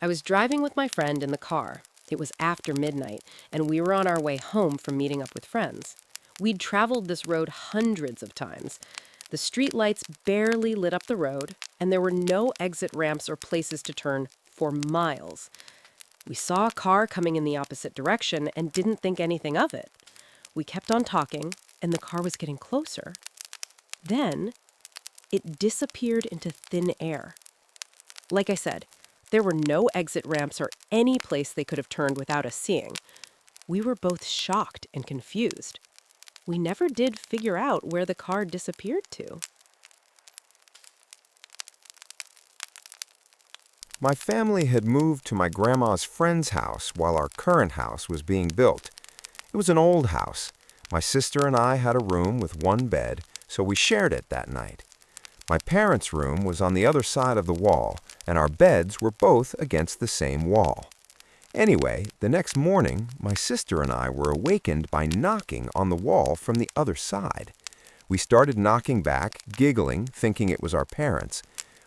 I was driving with my friend in the car. It was after midnight, and we were on our way home from meeting up with friends. We'd traveled this road hundreds of times. The street lights barely lit up the road, and there were no exit ramps or places to turn for miles. We saw a car coming in the opposite direction and didn't think anything of it. We kept on talking, and the car was getting closer. Then, it disappeared into thin air. Like I said, there were no exit ramps or any place they could have turned without us seeing. We were both shocked and confused. We never did figure out where the car disappeared to. My family had moved to my grandma's friend's house while our current house was being built. It was an old house. My sister and I had a room with one bed, so we shared it that night. My parents' room was on the other side of the wall, and our beds were both against the same wall. Anyway, the next morning, my sister and I were awakened by knocking on the wall from the other side. We started knocking back, giggling, thinking it was our parents.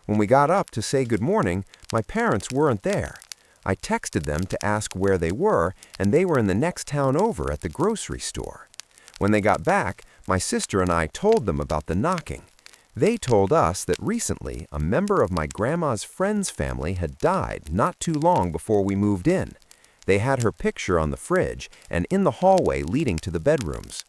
When we got up to say good morning, my parents weren't there. I texted them to ask where they were, and they were in the next town over at the grocery store. When they got back, my sister and I told them about the knocking. They told us that recently a member of my grandma's friend's family had died not too long before we moved in. They had her picture on the fridge and in the hallway leading to the bedrooms.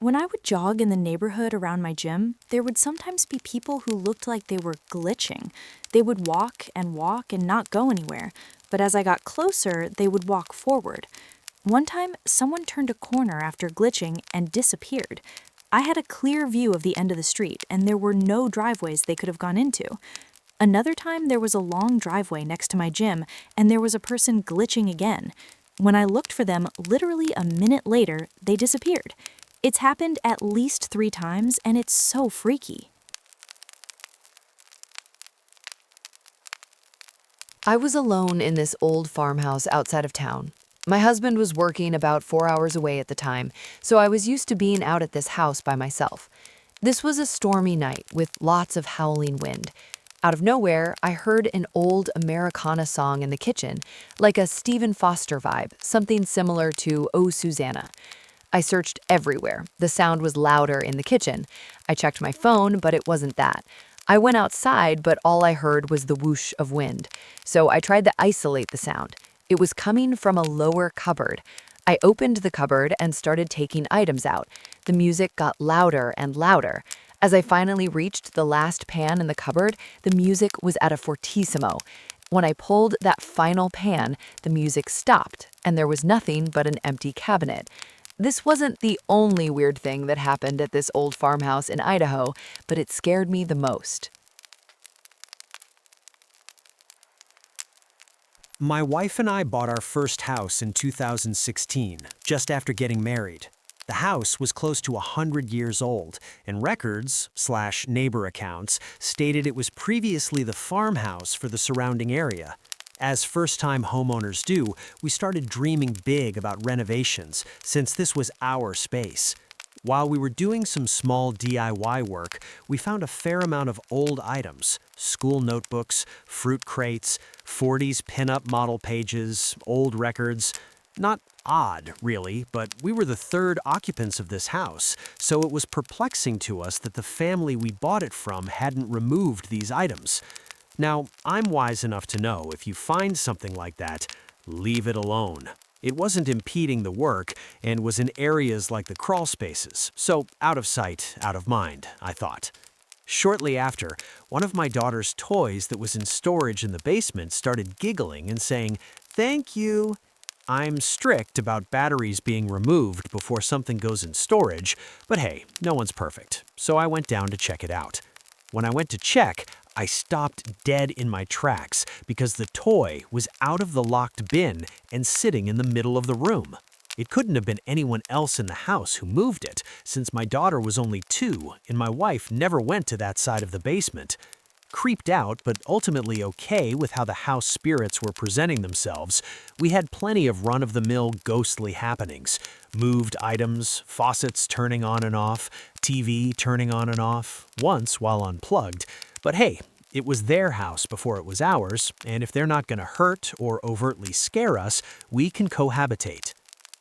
When I would jog in the neighborhood around my gym, there would sometimes be people who looked like they were glitching. They would walk and not go anywhere, but as I got closer, they would walk forward. One time, someone turned a corner after glitching and disappeared. I had a clear view of the end of the street, and there were no driveways they could have gone into. Another time, there was a long driveway next to my gym, and there was a person glitching again. When I looked for them, literally a minute later, they disappeared. It's happened at least 3 times, and it's so freaky. I was alone in this old farmhouse outside of town. My husband was working about 4 hours away at the time, so I was used to being out at this house by myself. This was a stormy night with lots of howling wind. Out of nowhere, I heard an old Americana song in the kitchen, like a Stephen Foster vibe, something similar to Oh Susanna. I searched everywhere. The sound was louder in the kitchen. I checked my phone, but it wasn't that. I went outside, but all I heard was the whoosh of wind. So I tried to isolate the sound. It was coming from a lower cupboard. I opened the cupboard and started taking items out. The music got louder and louder. As I finally reached the last pan in the cupboard, the music was at a fortissimo. When I pulled that final pan, the music stopped, and there was nothing but an empty cabinet. This wasn't the only weird thing that happened at this old farmhouse in Idaho, but it scared me the most. My wife and I bought our first house in 2016, just after getting married. The house was close to 100 years old, and records/neighbor accounts stated it was previously the farmhouse for the surrounding area. As first-time homeowners do, we started dreaming big about renovations, since this was our space. While we were doing some small DIY work, we found a fair amount of old items: school notebooks, fruit crates, 40s pinup model pages, old records. Not odd, really, but we were the third occupants of this house, so it was perplexing to us that the family we bought it from hadn't removed these items. Now, I'm wise enough to know if you find something like that, leave it alone. It wasn't impeding the work and was in areas like the crawl spaces, so out of sight, out of mind, I thought. Shortly after, one of my daughter's toys that was in storage in the basement started giggling and saying, "Thank you." I'm strict about batteries being removed before something goes in storage, but hey, no one's perfect, so I went down to check it out. When I went to check, I stopped dead in my tracks because the toy was out of the locked bin and sitting in the middle of the room. It couldn't have been anyone else in the house who moved it, since my daughter was only 2 and my wife never went to that side of the basement. Creeped out, but ultimately okay with how the house spirits were presenting themselves, we had plenty of run-of-the-mill ghostly happenings. Moved items, faucets turning on and off, TV turning on and off, once while unplugged. But hey, it was their house before it was ours, and if they're not going to hurt or overtly scare us, we can cohabitate.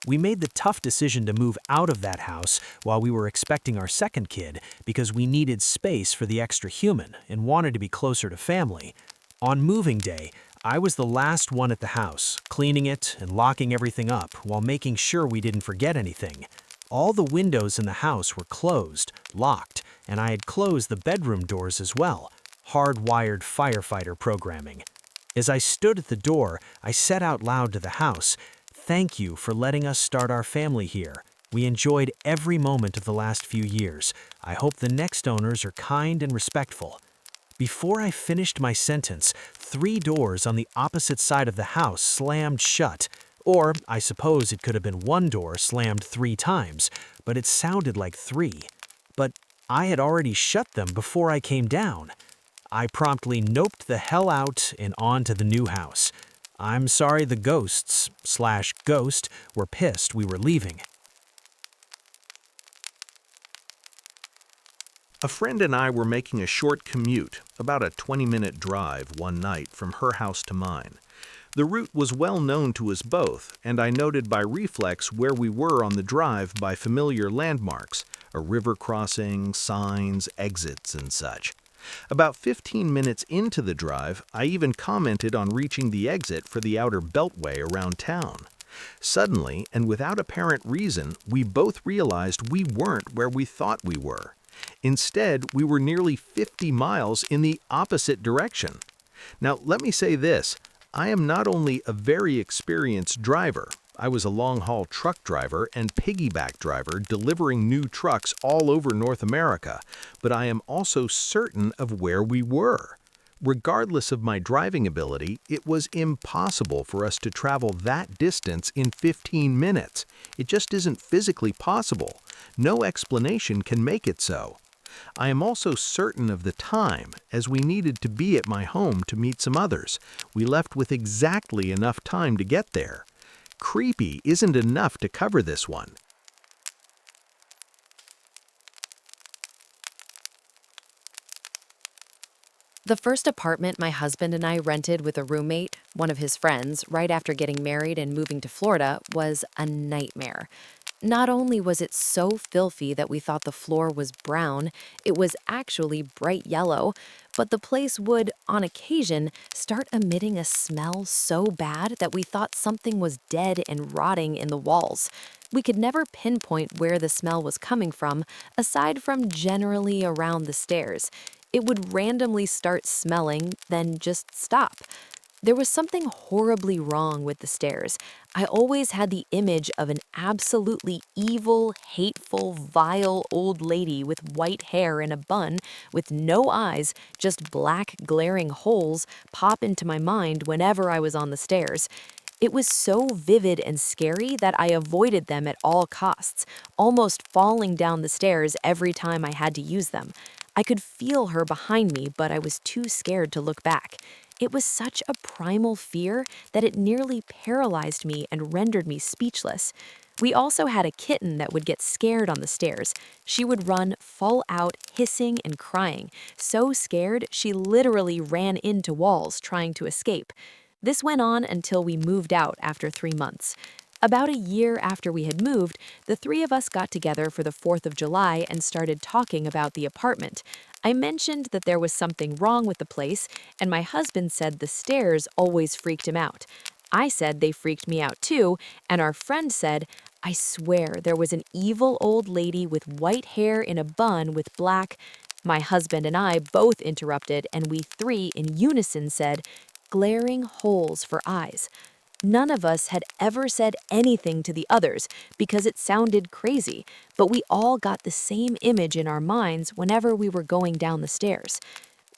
We made the tough decision to move out of that house while we were expecting our second kid because we needed space for the extra human and wanted to be closer to family. On moving day, I was the last one at the house, cleaning it and locking everything up while making sure we didn't forget anything. All the windows in the house were closed, locked, and I had closed the bedroom doors as well. Hardwired firefighter programming. As I stood at the door, I said out loud to the house, "Thank you for letting us start our family here. We enjoyed every moment of the last few years. I hope the next owners are kind and respectful." Before I finished my sentence, 3 doors on the opposite side of the house slammed shut. Or, I suppose it could have been 1 door slammed 3 times, but it sounded like 3. But I had already shut them before I came down. I promptly noped the hell out and on to the new house. I'm sorry the ghosts/ghost were pissed we were leaving. A friend and I were making a short commute, about a 20-minute drive one night from her house to mine. The route was well known to us both, and I noted by reflex where we were on the drive by familiar landmarks, a river crossing, signs, exits, and such. About 15 minutes into the drive, I even commented on reaching the exit for the outer beltway around town. Suddenly, and without apparent reason, we both realized we weren't where we thought we were. Instead, we were nearly 50 miles in the opposite direction. Now, let me say this. I am not only a very experienced driver, I was a long-haul truck driver and piggyback driver delivering new trucks all over North America, but I am also certain of where we were. Regardless of my driving ability, it was impossible for us to travel that distance in 15 minutes. It just isn't physically possible. No explanation can make it so. I am also certain of the time, as we needed to be at my home to meet some others. We left with exactly enough time to get there. Creepy isn't enough to cover this one. The first apartment my husband and I rented with a roommate, one of his friends, right after getting married and moving to Florida, was a nightmare. Not only was it so filthy that we thought the floor was brown, it was actually bright yellow, but the place would, on occasion, start emitting a smell so bad that we thought something was dead and rotting in the walls. We could never pinpoint where the smell was coming from, aside from generally around the stairs. It would randomly start smelling, then just stop. There was something horribly wrong with the stairs. I always had the image of an absolutely evil, hateful, vile old lady with white hair in a bun, with no eyes, just black, glaring holes pop into my mind whenever I was on the stairs. It was so vivid and scary that I avoided them at all costs, almost falling down the stairs every time I had to use them. I could feel her behind me, but I was too scared to look back. It was such a primal fear that it nearly paralyzed me and rendered me speechless. We also had a kitten that would get scared on the stairs. She would run full out, hissing and crying, so scared she literally ran into walls trying to escape. This went on until we moved out after 3 months. About a year after we had moved, the 3 of us got together for the 4th of July and started talking about the apartment. I mentioned that there was something wrong with the place, and my husband said the stairs always freaked him out. I said they freaked me out too, and our friend said, "I swear there was an evil old lady with white hair in a bun with black." My husband and I both interrupted, and we 3 in unison said, "glaring holes for eyes." None of us had ever said anything to the others because it sounded crazy, but we all got the same image in our minds whenever we were going down the stairs.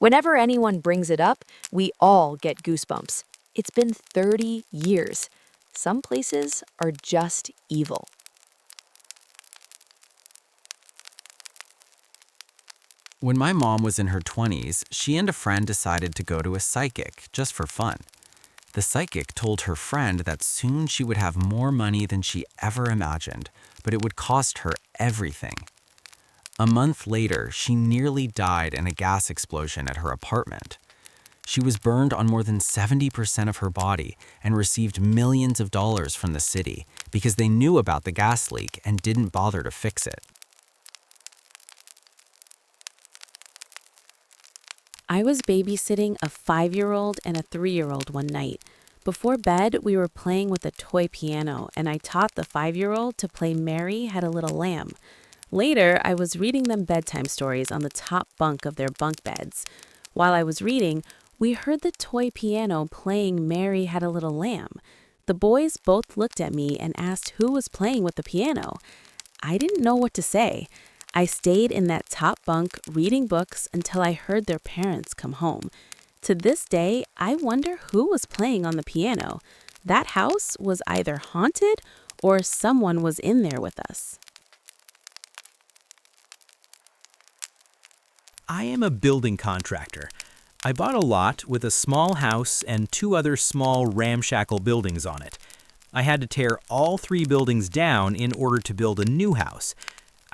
Whenever anyone brings it up, we all get goosebumps. It's been 30 years. Some places are just evil. When my mom was in her 20s, she and a friend decided to go to a psychic just for fun. The psychic told her friend that soon she would have more money than she ever imagined, but it would cost her everything. A month later, she nearly died in a gas explosion at her apartment. She was burned on more than 70% of her body and received millions of dollars from the city because they knew about the gas leak and didn't bother to fix it. I was babysitting a 5-year-old and a 3-year-old one night. Before bed, we were playing with a toy piano, and I taught the 5-year-old to play Mary Had a Little Lamb. Later, I was reading them bedtime stories on the top bunk of their bunk beds. While I was reading, we heard the toy piano playing Mary Had a Little Lamb. The boys both looked at me and asked who was playing with the piano. I didn't know what to say. I stayed in that top bunk reading books until I heard their parents come home. To this day, I wonder who was playing on the piano. That house was either haunted or someone was in there with us. I am a building contractor. I bought a lot with a small house and 2 other small ramshackle buildings on it. I had to tear all 3 buildings down in order to build a new house.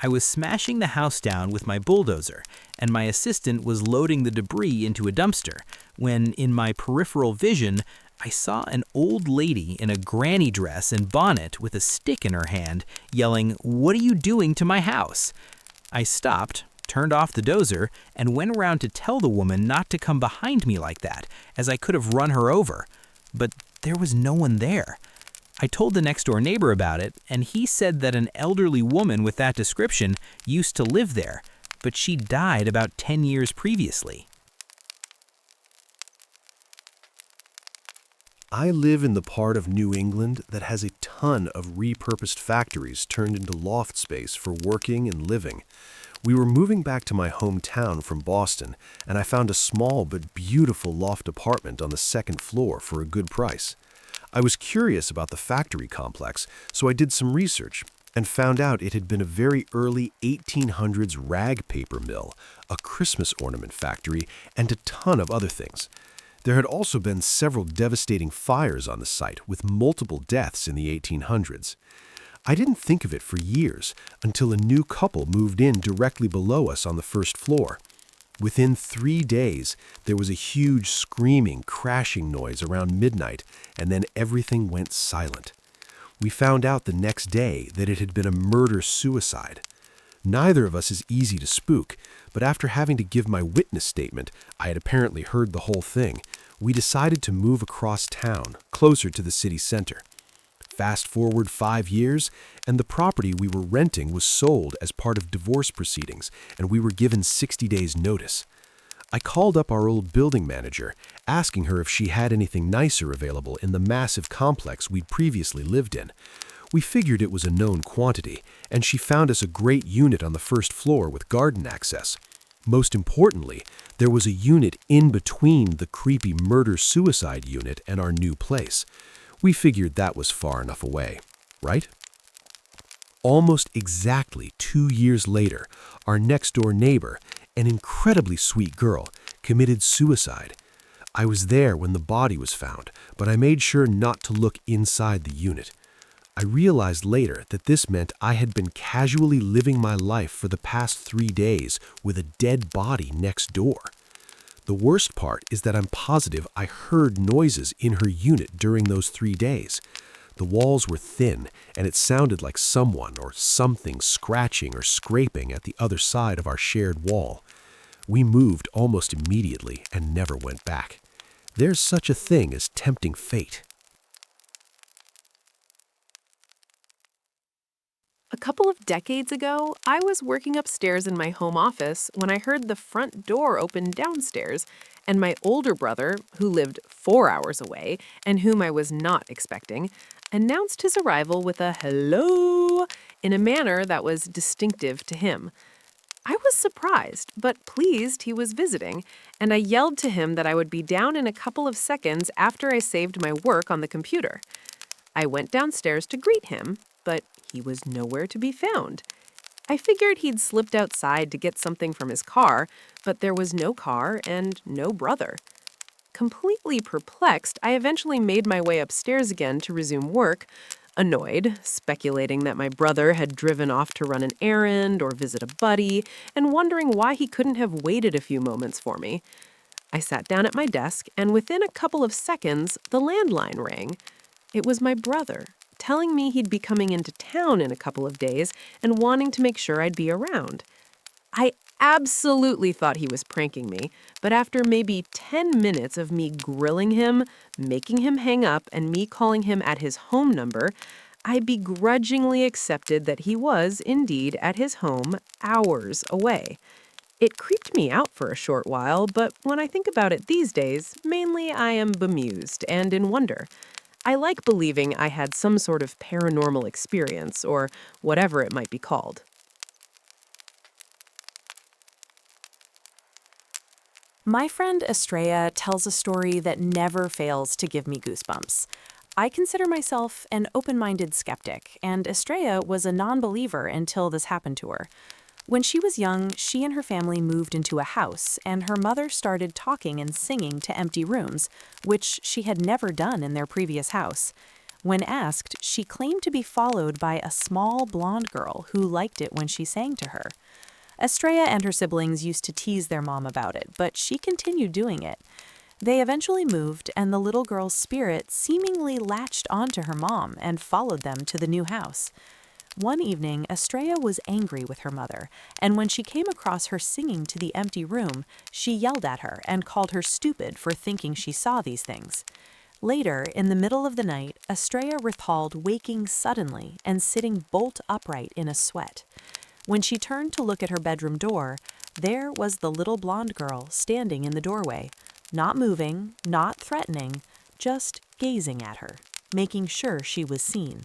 I was smashing the house down with my bulldozer, and my assistant was loading the debris into a dumpster, when in my peripheral vision, I saw an old lady in a granny dress and bonnet with a stick in her hand, yelling, "What are you doing to my house?" I stopped, turned off the dozer, and went around to tell the woman not to come behind me like that, as I could have run her over. But there was no one there. I told the next-door neighbor about it, and he said that an elderly woman with that description used to live there, but she died about 10 years previously. I live in the part of New England that has a ton of repurposed factories turned into loft space for working and living. We were moving back to my hometown from Boston, and I found a small but beautiful loft apartment on the 2nd floor for a good price. I was curious about the factory complex, so I did some research and found out it had been a very early 1800s rag paper mill, a Christmas ornament factory, and a ton of other things. There had also been several devastating fires on the site, with multiple deaths in the 1800s. I didn't think of it for years until a new couple moved in directly below us on the 1st floor. Within 3 days, there was a huge screaming, crashing noise around midnight, and then everything went silent. We found out the next day that it had been a murder-suicide. Neither of us is easy to spook, but after having to give my witness statement, I had apparently heard the whole thing, we decided to move across town, closer to the city center. Fast forward 5 years, and the property we were renting was sold as part of divorce proceedings, and we were given 60 days' notice. I called up our old building manager, asking her if she had anything nicer available in the massive complex we'd previously lived in. We figured it was a known quantity, and she found us a great unit on the 1st floor with garden access. Most importantly, there was a unit in between the creepy murder-suicide unit and our new place. We figured that was far enough away, right? Almost exactly 2 years later, our next-door neighbor, an incredibly sweet girl, committed suicide. I was there when the body was found, but I made sure not to look inside the unit. I realized later that this meant I had been casually living my life for the past 3 days with a dead body next door. The worst part is that I'm positive I heard noises in her unit during those 3 days. The walls were thin, and it sounded like someone or something scratching or scraping at the other side of our shared wall. We moved almost immediately and never went back. There's such a thing as tempting fate. A couple of decades ago, I was working upstairs in my home office when I heard the front door open downstairs, and my older brother, who lived 4 hours away and whom I was not expecting, announced his arrival with a hello in a manner that was distinctive to him. I was surprised, but pleased he was visiting, and I yelled to him that I would be down in a couple of seconds after I saved my work on the computer. I went downstairs to greet him, but he was nowhere to be found. I figured he'd slipped outside to get something from his car, but there was no car and no brother. Completely perplexed, I eventually made my way upstairs again to resume work, annoyed, speculating that my brother had driven off to run an errand or visit a buddy, and wondering why he couldn't have waited a few moments for me. I sat down at my desk, and within a couple of seconds, the landline rang. It was my brother, telling me he'd be coming into town in a couple of days and wanting to make sure I'd be around. I absolutely thought he was pranking me, but after maybe 10 minutes of me grilling him, making him hang up, and me calling him at his home number, I begrudgingly accepted that he was indeed at his home hours away. It creeped me out for a short while, but when I think about it these days, mainly I am bemused and in wonder. I like believing I had some sort of paranormal experience, or whatever it might be called. My friend Estrella tells a story that never fails to give me goosebumps. I consider myself an open-minded skeptic, and Estrella was a non-believer until this happened to her. When she was young, she and her family moved into a house, and her mother started talking and singing to empty rooms, which she had never done in their previous house. When asked, she claimed to be followed by a small blonde girl who liked it when she sang to her. Estrella and her siblings used to tease their mom about it, but she continued doing it. They eventually moved, and the little girl's spirit seemingly latched onto her mom and followed them to the new house. One evening, Estrella was angry with her mother, and when she came across her singing to the empty room, she yelled at her and called her stupid for thinking she saw these things. Later, in the middle of the night, Estrella recalled waking suddenly and sitting bolt upright in a sweat. When she turned to look at her bedroom door, there was the little blonde girl standing in the doorway, not moving, not threatening, just gazing at her, making sure she was seen.